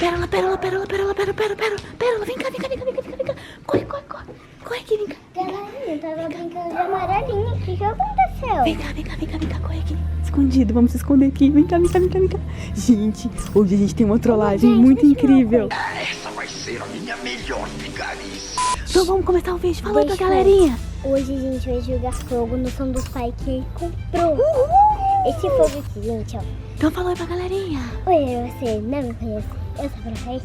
Pérola, pérola, pérola, pérola, pérola, pérola, pérola, pérola, vem cá, vem cá, vem cá, vem cá, vem cá. Corre, corre, corre. Corre aqui, vem cá. Galerinha, eu tava brincando de amarelinha. O que aconteceu? Vem cá, vem cá, vem cá, vem cá, corre aqui. Escondido, vamos se esconder aqui. Vem cá, vem cá, vem cá, vem cá. Gente, hoje a gente tem uma trollagem muito incrível. Essa vai ser a minha melhor vigarice. Então vamos começar o vídeo. Fala aí pra Deixa galerinha. Hoje a gente vai jogar fogo no som dos pais que ele comprou. Esse fogo aqui, gente, ó. Então fala aí pra galerinha. Oi, você não me conhece? Eu sou a Rafael.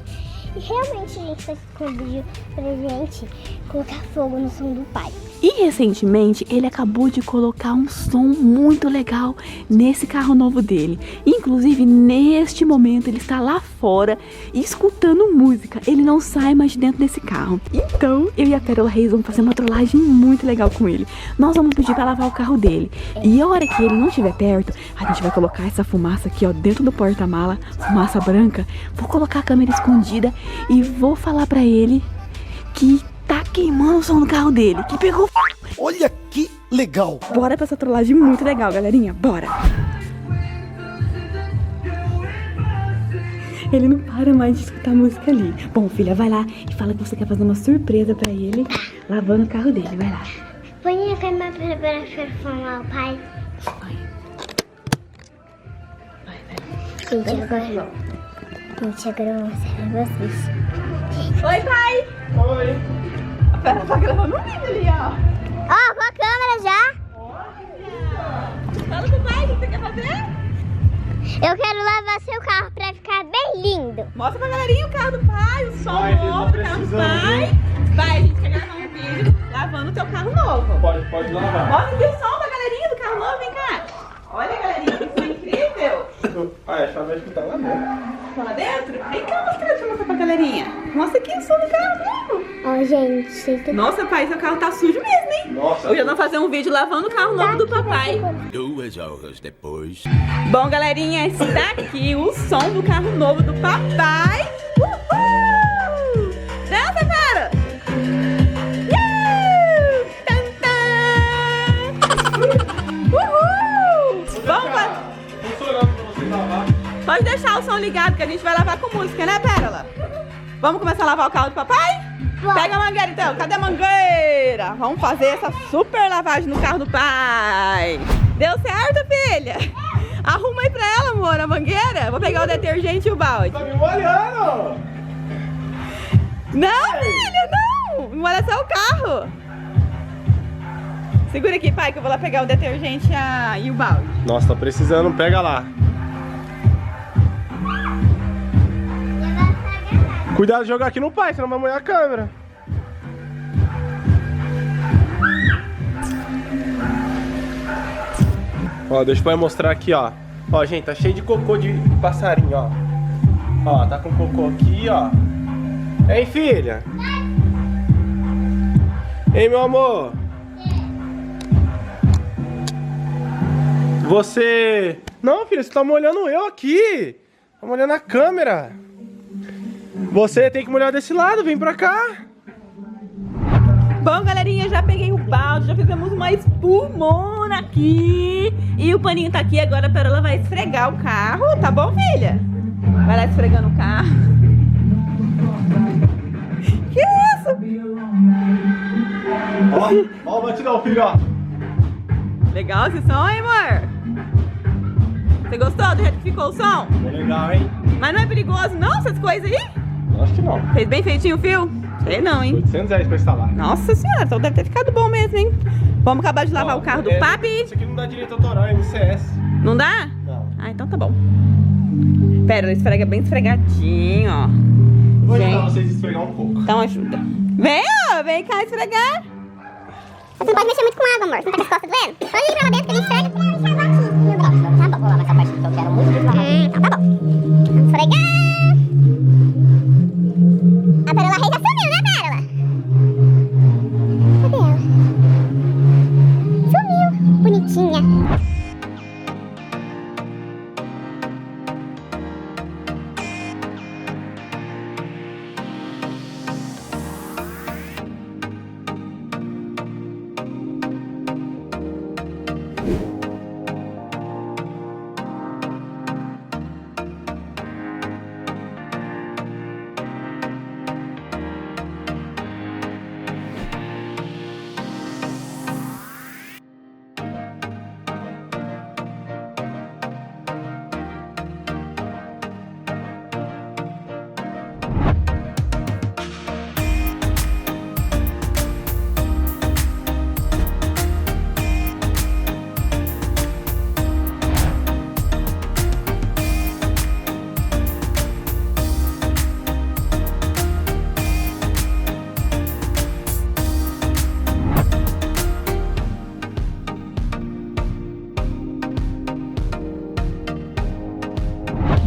E realmente a gente tá com um vídeo pra gente colocar fogo no som do pai. E recentemente ele acabou de colocar um som muito legal nesse carro novo dele. Inclusive neste momento ele está lá fora escutando música. Ele não sai mais de dentro desse carro. Então eu e a Pérola Reis vamos fazer uma trollagem muito legal com ele. Nós vamos pedir para lavar o carro dele. E a hora que ele não estiver perto, a gente vai colocar essa fumaça aqui, ó, dentro do porta-mala, fumaça branca. Vou colocar a câmera escondida e vou falar para ele que tá queimando o som do carro dele, que pegou. Olha que legal. Bora pra essa trollagem muito legal, galerinha. Bora. Ele não para mais de escutar a música ali. Bom, filha, vai lá e fala que você quer fazer uma surpresa pra ele, lavando o carro dele. Vai lá. Põe a câmera para perfumar o pai. Gente, agora eu vou mostrar pra vocês. Oi, pai. Oi. A Pérola tá gravando um vídeo ali, ó. Ó, com a câmera já. Fala pro pai o que você quer fazer. Eu quero lavar seu carro pra ficar bem lindo. Mostra pra galerinha o carro do pai, o som Pai, novo do carro do pai. Vai, a gente quer gravar um vídeo lavando o teu carro novo. Pode lavar. Mostra aqui o som da galerinha do carro novo, vem cá. Olha, galerinha, que som incrível. Ah, a chave vai escutar lá dentro. Tá lá dentro? Vem cá, deixa eu mostrar pra galerinha. Mostra aqui o som do carro novo. Ó, gente, Nossa, pai, seu carro tá sujo mesmo, hein? Nossa. Hoje eu vou fazer um vídeo lavando o carro novo do papai. 2 horas depois. Bom, galerinha, está aqui o som do carro novo do papai. Uhul! Dança, Vera! Tan, tan! Uhul! Vamos lá. Funcionando pra você lavar. Pode deixar o som ligado que a gente vai lavar com música, né, Pérola? Vamos começar a lavar o carro do papai? Vamos. Pega a mangueira então, cadê a mangueira? Vamos fazer essa super lavagem no carro do pai. Deu certo, filha? Arruma aí pra ela, amor, a mangueira. Vou pegar o detergente e o balde. Tá me molhando. Não, filha, não! Molha só o carro. Segura aqui, pai, que eu vou lá pegar o detergente e o balde. Nossa, tá precisando. Pega lá. Cuidado de jogar aqui no pai, senão vai molhar a câmera. Ó, deixa o pai mostrar aqui, ó. Ó, gente, tá cheio de cocô de passarinho, ó. Ó, tá com cocô aqui, ó. Hein, filha? Hein, meu amor? Você... Não, filha, você tá molhando eu aqui. Tá molhando a câmera. Você tem que molhar desse lado, vem pra cá. Bom, galerinha, já peguei o balde, já fizemos uma espumona aqui. E o paninho tá aqui, agora a Pérola vai esfregar o carro, tá bom, filha? Vai lá esfregando o carro. Que isso? Ó o batidão, filho, ó. Legal esse som, hein, amor? Você gostou do jeito que ficou o som? É legal, hein? Mas não é perigoso não, essas coisas aí? Acho que não. Fez bem feitinho o fio? Sei não, hein? R$800 pra instalar. Nossa senhora, então deve ter ficado bom mesmo, hein? Vamos acabar de lavar o carro do papi. Isso aqui não dá direito autoral, é MCS. Não dá? Não. Ah, então tá bom. Pera, esfrega bem esfregadinho, ó. Vou Gente. ajudar vocês a esfregar um pouco. Então ajuda. Vem, ó, vem cá esfregar. Você não pode mexer muito com água, amor. Você não tá com as costas doendo? Pode ir pra lá dentro que ele esfrega pra eu enxergar aqui. Tá bom, vou lavar essa parte que eu quero muito deslavar. Então tá bom. Vamos esfregar. A Pérola Reis já sumiu, né, Pérola? Cadê ela? Sumiu. Bonitinha.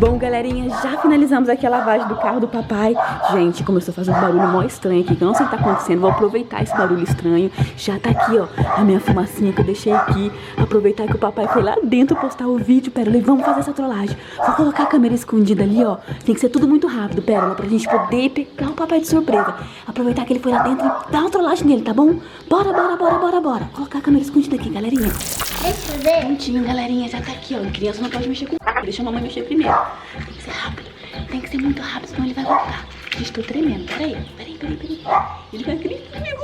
Bom, galerinha, já finalizamos aqui a lavagem do carro do papai. Gente, começou a fazer um barulho mó estranho aqui, que eu não sei o que tá acontecendo. Vou aproveitar esse barulho estranho. Já tá aqui, ó, a minha fumacinha que eu deixei aqui. Aproveitar que o papai foi lá dentro postar o vídeo. Pérola, e vamos fazer essa trollagem. Vou colocar a câmera escondida ali, ó. Tem que ser tudo muito rápido, Pérola, pra gente poder pegar o papai de surpresa. Aproveitar que ele foi lá dentro e dar uma trollagem nele, tá bom? Bora, bora, bora, bora, bora. Colocar a câmera escondida aqui, galerinha. Deixa eu ver. Prontinho, galerinha, já tá aqui, ó. Criança não pode mexer com o... Deixa a mamãe mexer primeiro. Tem que ser rápido. Tem que ser muito rápido, senão ele vai voltar. Gente, tô tremendo. Peraí. Ele vai gritar, amigo.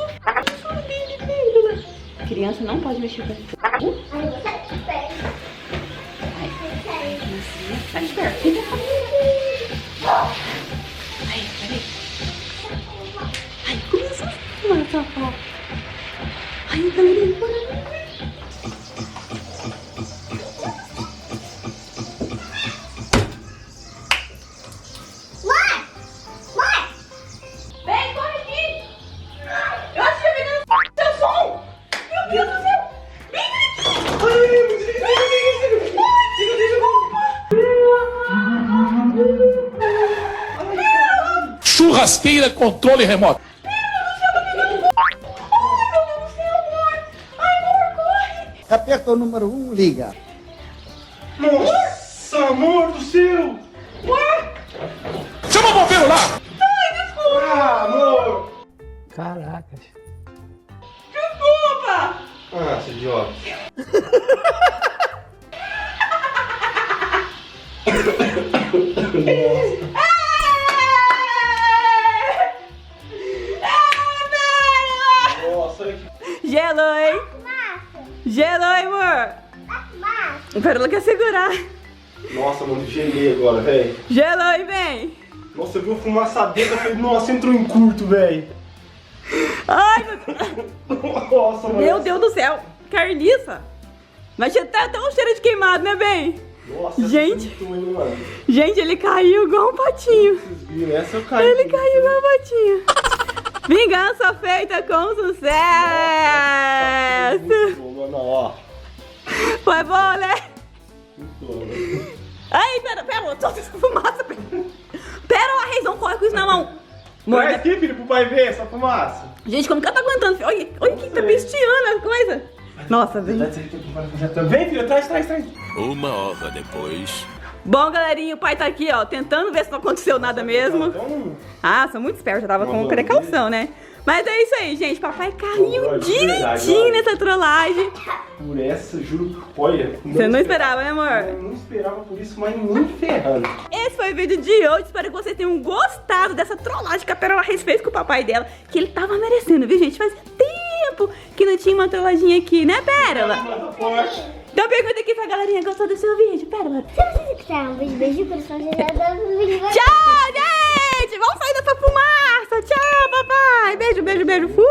Isso dele, Pérola. Criança não pode mexer com fogo. Sai de perto. Fica rápido. Aí, peraí. Ai, começou a fumar essa foto. Ai, galerinha, bora. Churrasqueira, controle remoto. Aperta o número 1, liga. Nossa, amor do céu! Chama o bombeiro lá! Ah, amor! Caracas. Ah, seu idiota. Nossa, olha que... Gelou, hein? Gelou, hein, amor? O Pérola quer segurar. Nossa, mano, gelei agora, velho. Gelou, hein, vem? Nossa, eu vi uma fumaçadeira, eu falei, nossa, entrou em curto, velho. Ai, meu... Nossa, mano. Meu Deus do céu. Carniça. Mas já tá até um cheiro de queimado, né, bem? Nossa, Gente. essa foi muito, mano. Gente, ele caiu igual um patinho. Vocês viram? Essa eu caí. Ele caiu igual um patinho. Vingança feita com sucesso. Muito bom, mano, ó. Foi bom, né? Muito bom, mano. Ai, pera, solta essa fumaça. Pera, Reis, não corre com isso na mão. Traz aqui, filho, pro pai ver essa fumaça. Gente, como que ela tá aguentando? Olha quem tá pisteando a coisa. Nossa, velho. Vem, filho, traz. Uma hora depois. Bom, galerinha, o pai tá aqui, ó, tentando ver se não aconteceu nada mesmo. Então, Ah, sou muito esperto, já tava com Mandou precaução, né? Mas é isso aí, gente. Papai caiu Olha, de verdade, direitinho olha. nessa trollagem. por essa, juro, olha. Você não esperava, né, amor? Eu não esperava por isso, mas nem ferrando. Esse foi o vídeo de hoje. Espero que vocês tenham gostado dessa trollagem que a Pérola Reis fez com o papai dela. Que ele tava merecendo, viu, gente? Fazia tempo que não tinha uma trolladinha aqui, né, Pérola? Então pergunta aqui pra galerinha, gostou do seu vídeo, Pérola? Se vocês quiserem um beijo, coração, já dá um vídeo. Tchau, gente! Vamos sair dessa fumaça! Tchau, papai! Beijo, beijo, beijo! Fui!